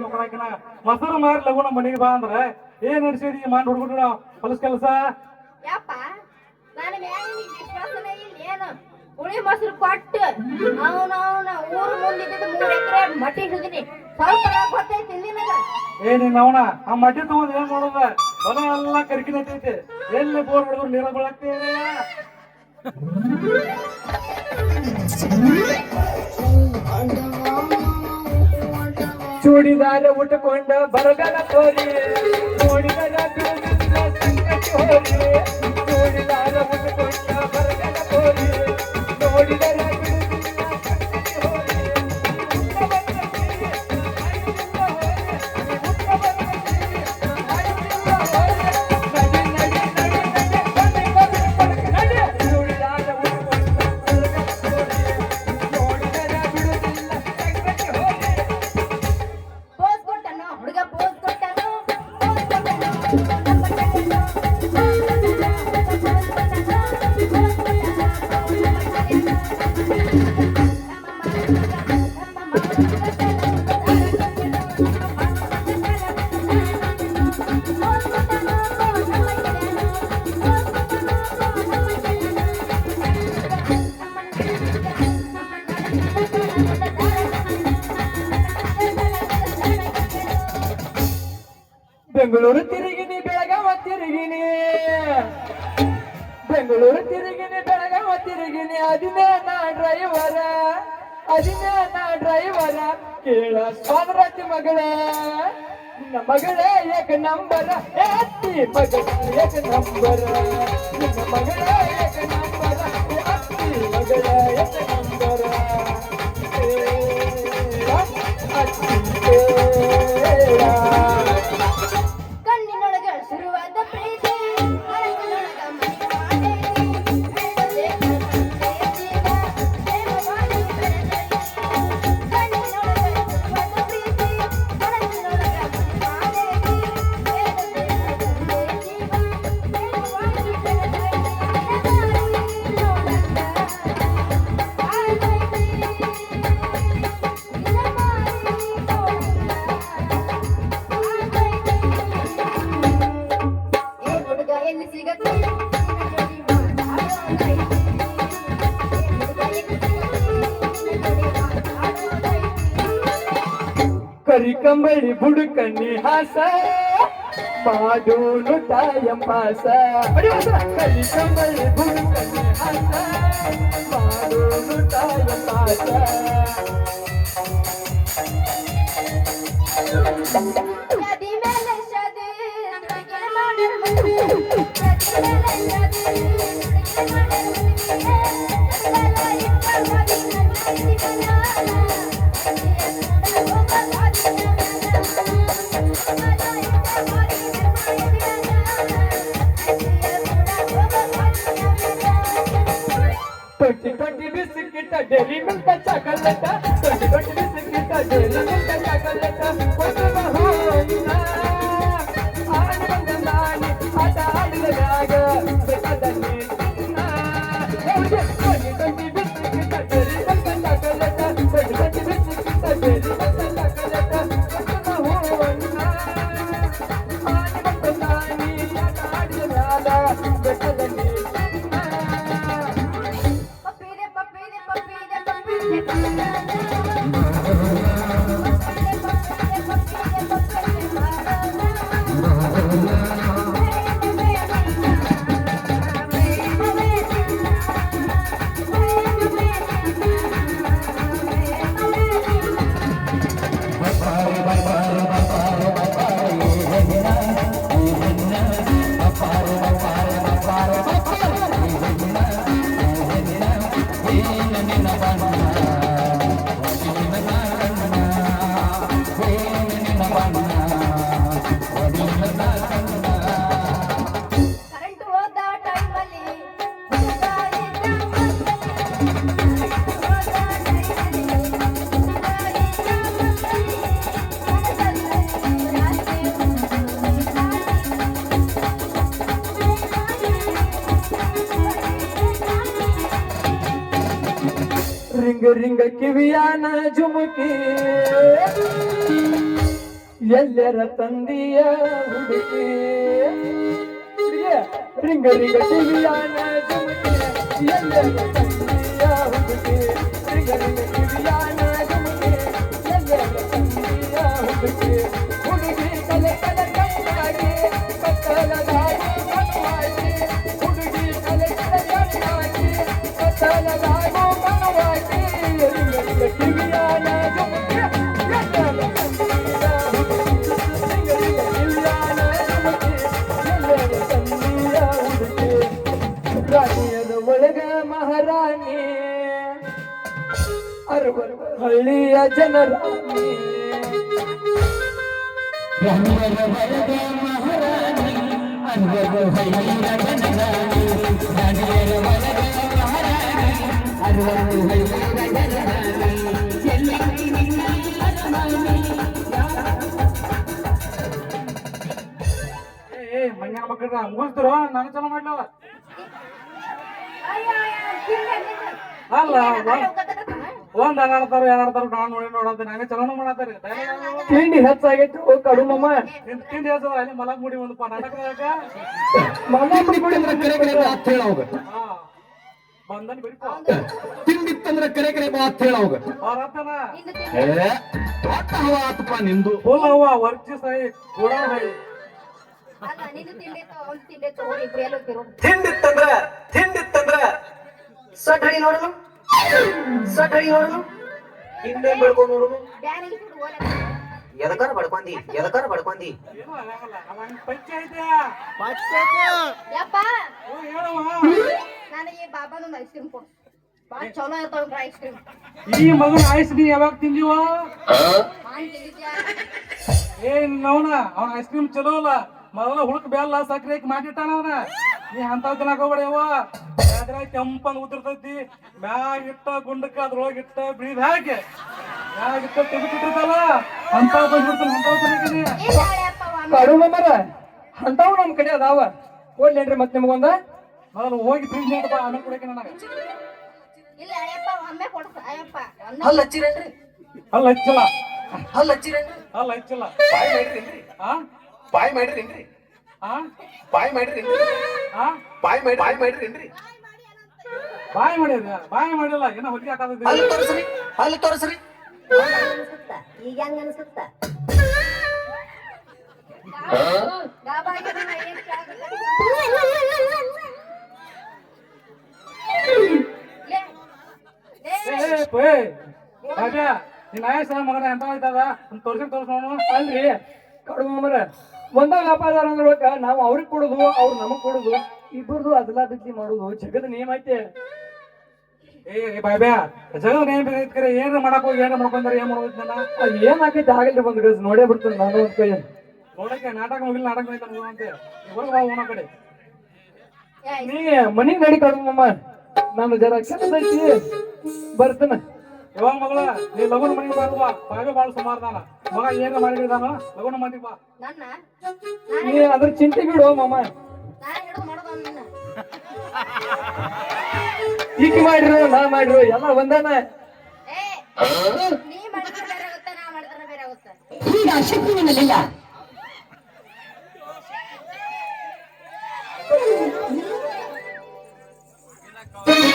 ಮಕ್ಕಳಕಿನ ಮೊಸರು ಮಾರಿ ಲಗುನ ಮನೆಗೆ ಬಾ ಅಂದ್ರ ಏನ್ ನಡ್ಸಿದಿ ಮಾಡಿ ಹುಡುಗರು ಹೊಲಸ್ ಕೆಲಸ. ಯಪ್ಪ ನಾನು ವಿಶ್ವಾಸನೇ ಇಲ್ಲ ಏನು ಹುಳಿ ಮೊಸರು ಕೊಟ್ಟು ಅವನ ಊರು ಮುಂದಿದ್ದು 3 ಎಕರೆ ಮಟ್ಟಿ ಹಿಡಿದಿನಿ. ಸ್ವಲ್ಪ ಗೊತ್ತೈತಿ ಇಲ್ಲಿ ನನಗೆ. ಏನಿಲ್ಲ ಅವನ ಆ ಮಟ್ಟಿ ತಗೊಂಡ್ ಏನ್ ಮಾಡೋದ ಹೊಲ ಎಲ್ಲ ಕರ್ಕಿನೈತಿ. ಎಲ್ಲಿ ಬೋರ್ ಹೊಡೆದ್ರು ನೀರ ಬಳಕ್ತೇವೆ. ಚೂಡಿದಾರ ಉಟ್ಕೊಂಡ ಬರಗಲ ತೋರಿ ನೋಡಿದರ ಸಂಕಟ ಹೋರಿ. ಚೂಡಿದಾರ ಉಟ್ಕೊಂಡ ಬರಗಲ ತೋರಿ ನೋಡಿದರ ಬೆಂಗಳೂರು ತಿರುಗಿನಿ ಬೆಳಗಾವ ತಿರುಗಿನಿ. ಬೆಂಗಳೂರು ತಿರುಗಿನಿ ಬೆಳಗಾವ ತಿರುಗಿನಿ. ಅದಿನೇ ನಾ ಡ್ರೈವರ ಕೇಳ ಸ್ವಾಮರಾಜಿ ಮಗಳ ನಿನ್ನ ಮಗಳೇ ಏಕ ನಂಬರ. ಅತ್ತಿ ಮಗಳ ಏಕ ನಂಬರ ನಿನ್ನ ಮಗಳೇ ಏಕ ನಂಬರ. ಅತ್ತಿ ಮಗಳ ಏಕ ನಂಬರ ಕಣ್ಣಿನೊಳಗ ಶುರುವಾದ ಪ್ರೀತಿ ಕರಿ ಕಂಬಳಿ ಬುಡುಕಣ್ಣಿ ಹಾಸ ಮಾಡೋನು ತಾಯಂಪಾಸ. ಕರಿ ಕಂಬಳಿ ಬುಡುಕಣ್ಣಿ ಹಾಸ ಮಾಡೋನು ತಾಯಂಪಾಸ. Twenty biscuit dairy milk chocolate. 20 biscuit dairy milk chocolate. ಆಟ ಆಡಿದಾಗ ಬೇಕಾದಲ್ಲಿ ರಿಂಗ ರಿಂಗ ಕಿವಿಯಾನ ಜುಮುಕಿ ಎಲ್ಲರ ತಂದಿಯ ಹುಡುಕಿ ರಿಂಗ ರಿಂಗ ಟಿವಿಯಾನ ಜುಮುಕಿ ಎಲ್ಲರ ತಂದಿಯ ಹುಡುಕಿ ರಿಂಗ ರಿಂಗ ಟಿವಿಯಾನ ಜುಮುಕಿ ಎಲ್ಲರ ತಂದಿಯ ಹುಡುಕಿ ಹುಡುಗಿ ಕಲೆ ಕಲೆ ಕಣ್ಣಾಗಿ ಕತ್ತಲದಾಗಿ ಕಣ್ಣಾಗಿ ಹುಡುಗಿ ಕಲೆ ಕಲೆ ಕಣ್ಣಾಗಿ ಕತ್ತಲದಾಗೋ ಕಣ್ಣಾಗಿ ರಿಂಗ ರಿಂಗ ಟಿವಿಯಾನ ಜುಮುಕಿ ಎಲ್ಲರ ರಾಣಿಯರ ಒಳಗ ಮಹಾರಾಣಿ ಅರವರು ಹಳ್ಳಿಯ ಜನರಾಣಿ ರಾಣಿಯರ ಒಳಗ ಮಹಾರಾಣಿ ಅರವರು ಹಳ್ಳಿಯ ಜನರಾಣಿ ರಾಣಿಯರ ಒಳಗ ಮಹಾರಾಣಿ ಅರವರು ಹಳ್ಳಿಯ ಜನರಾಣಿ ಎಲ್ಲೆಲ್ಲಿ ನಿನ್ನ ಅರಮಾನಿ ಏ ಮನ್ಯಾಗ ಮಕ್ಕಳ ಮುಗಿಸ್ತಿರೋ ನಾನು ಚಲೋ ಮಾಡ್ಲವ ಅಲ್ಲ ಒಂದ್ ಆಡ್ತಾರ ಎರಡ್ತಾರ ನಾನ್ ನೋಡಿ ನೋಡಂತ ನಂಗೆ ಚಲೋನು ಮಾಡತ್ತಾರೆ ತಿಂಡಿ ಹೆಚ್ಚಾಗೈತಿ ಓ ಕಡುಮಮ್ಮ ತಿಂಡಿ ಹೇಳ್ತದ ಅಲ್ಲಿ ಮಲಗ್ ಮುಡಿ ಒಂದಪ್ಪ ನಾಟಕದಾಗ ಮನೆ ಅಂದ್ರೆ ಕರೆ ಕರೆ ಮಾತು ಹೇಳೋಗ ಹಾ ಬಂದನ್ ಬಿಡಿಪ ತಿಂಡಿತ್ತಂದ್ರೆ ಕರೆ ಕರೆ ಮಾತು ಹೇಳೋಗ ಅವ್ರತ್ತನ ದೊಡ್ಡ ಹವಾ ಆತಪ್ಪ ನಿಂದು ಫುಲ್ ಅವ್ವ ವರ್ಚಿ ಸೈ ಕೂಡ ಸೈ ತಿಂಡಿತ್ತಂದ್ರ ಸಟ್ ಹಡಿ ನೋಡುನು ಸಟ್ ಹಡಿ ನೋಡುನು ಹಿಂದೆ ಬೆಳ್ಕೊಂಡು ನೋಡುನು ಎದಕಾರ ಬಡ್ಕೊಂಡಿ ಏನು ಆಗಲ್ಲ ಅವ ಪಂಚಾಯ್ತಿ ಯಪ್ಪ ಓ ಹೇಳವ ನನಗೆ ಬಾಬಾದೊಂದು ಐಸ್ ಕ್ರೀಮ್ ಕೊಡು ಬಾಳ ಚಲೋ ಇರ್ತಾವ ಐಸ್ ಕ್ರೀಮ್ ಈ ಮಗನ ಐಸ್ ನೀ ಯಾವಾಗ ತಿಂದಿವ ಮಾಡಿ ತಿಂದಿದ್ಯಾ ಏನ್ ಅವನ ಅವನ ಐಸ್ ಕ್ರೀಮ್ ಚಲೋ ಅಲ್ಲ ಮೊದಲ ಹುಡುಕ್ ಬೆಲ್ಲ ಸಕ್ರೆ ಹಾಕಿ ಮಾಡಿಟ್ಟಾನ ಅವನ ನೀ ಅಂತಾವ್ ತಿನ್ನಕ್ ಹೋಗ್ಬೇಡವ ಅದ್ರಾಗ ಕೆಂಪಂದ್ ಉದಿರ್ತೈತಿ ಮ್ಯಾಗ ಇಟ್ಟ ಗುಂಡಕ್ಕ ಅದ್ರೊಳಗೆ ಇಟ್ಟ ಬೀದ್ ಹಾಕಿ ಮ್ಯಾಗ ಇಟ್ಟ ತೆಗಿತಿರ್ತಲ್ಲ ಅಂತಾವ್ ಬಂದ್ಬಿಡ್ತಾನ ಅಂತಾವ್ ತಿನ್ನಕಿನಿ ಇಲ್ಲ ಅಳಿಯಪ್ಪ ಒಮ್ಮೆ ಕಡುಮಮ್ಮರ ಅಂತಾವ್ ನಮ್ ಕಡೆ ಅದಾವ ಕೊಡ್ಲೇನ್ರಿ ಮತ್ ನಿಮ್ಗೊಂದ ಮೊದಲು ಹೋಗಿ ಫ್ರಿಜ್ ನೋಡಪ್ಪ ಆಮೇಲೆ ಕೊಡಕ್ಕೆ ನನಗೆ ಇಲ್ಲ ಅಳಿಯಪ್ಪ ಒಮ್ಮೆ ಕೊಡ್ಸ ಅಯ್ಯಪ್ಪ ಹಲ್ಲ ಹಚ್ಚಿರೇನ್ರಿ ಅಲ್ಲ ಹಚ್ಚಿಲ್ಲ ಹಲ್ಲ ಹಚ್ಚಿರೇನ್ರಿ ಅಲ್ಲ ಹಚ್ಚಿಲ್ಲ ಬಾಯ್ ಮಾಡಿರೇನ್ರಿ ಆ ಬಾಯ್ ಮಾಡಿರೇನ್ರಿ ಆ ಬಾಯ್ ಮಾಡಿರೇನ್ರಿ ಆ ಬಾಯ್ ಮಾಡಿರೇನ್ರಿ ಬಾಯಿ ಮಾಡಿದ್ಯ ಬಾಯಿ ಮಾಡಿಲ್ಲ ಏನೋ ಹೊಲಿಗೆ ಹಾಕೋದಿದ್ದೆ ಹಲ್ಲು ತೋರಿಸ್ರಿ ಈಗ ಹೆಂಗ ಅನ್ಸುತ್ತ ನಿನ್ನ ಆಯಸ್ ಮಗನ ಎಂತ ಆಯ್ತದ ಒಂದು ತೋರ್ಸ್ ನೋಡು ಅಲ್ರಿ ಕಡುಮಮ್ಮರ ಒಂದ ವ್ಯಾಪಾರ ಅಂದ್ರ ನಾವು ಅವ್ರಿಗೆ ಕೊಡುದು ಅವ್ರು ನಮಗ್ ಕೊಡುದು ಇಬ್ಬರದು ಅದಲ ಬಿದ್ದಿ ಮಾಡುದು ಜಗದ ನಿಯಮ ಐತೆ ಏ ಬಾಯ್ಬ್ಯಾ ಜಗದ ನೇಮ್ ಬೇಕಾಯ್ತು ಏನ್ರ ಮಾಡಕ್ ಹೋಗಿ ಏನ್ರ ಮಾಡ್ಕೊಂಡ್ರೆ ಏನ್ ಮಾಡೋದು ನನ್ನ ಅದ್ ಏನ್ ಆಕೈತಿ ಆಗಲ್ರಿ ಒಂದ್ ಗಜ್ ನೋಡೇ ಬಿಡ್ತೀನಿ ನಾನು ಒಂದ್ ಕೈ ನೋಡಕ್ಕೆ ನಾಟಕ ಮುಗಿಲ್ ನಾಟಕ ಅಂತೆ ಹೋಗಿ ಬಾ ಓಣ ಕಡೆ ನೀ ಮನಿಗ್ ನಡಿ ಕಡುಮಮ್ಮ ನಾನು ಜರ ಕೆಲಸ ಐತಿ ಬರ್ತೇನೆ ಯಾವಾಗ ಮಗಳ ನೀ ಲಗುನ ಮನೆಗೆ ಬಾ ಬಾಯ್ಬೆ ಬಾಳ ಸುಮಾರ್ದಾನ ಮಗ ಏನ್ರ ಮಾಡಿದಾನ ಲಗುನ ಮನೆಗೆ ಬಾ ನನ್ನ ನೀ ಅದ್ರ ಚಿಂತೆ ಬಿಡು ಮಮ್ಮ ನಾನು ಹಿಡಿದು ಮಾಡೋದು ನಿನ್ನ ಈಕಿ ಮಾಡ್ರು ನಾ ಮಾಡ್ರು ಎಲ್ಲ ಒಂದಾನ ಏ ನೀ ಮಾಡಿದ್ರೆ ಬೇರೆ ಆಗುತ್ತೆ ನಾ ಮಾಡಿದ್ರೆ ಬೇರೆ ಆಗುತ್ತೆ ಈಗ ಶಕ್ತಿ ನಿನ್ನಲ್ಲಿಲ್ಲ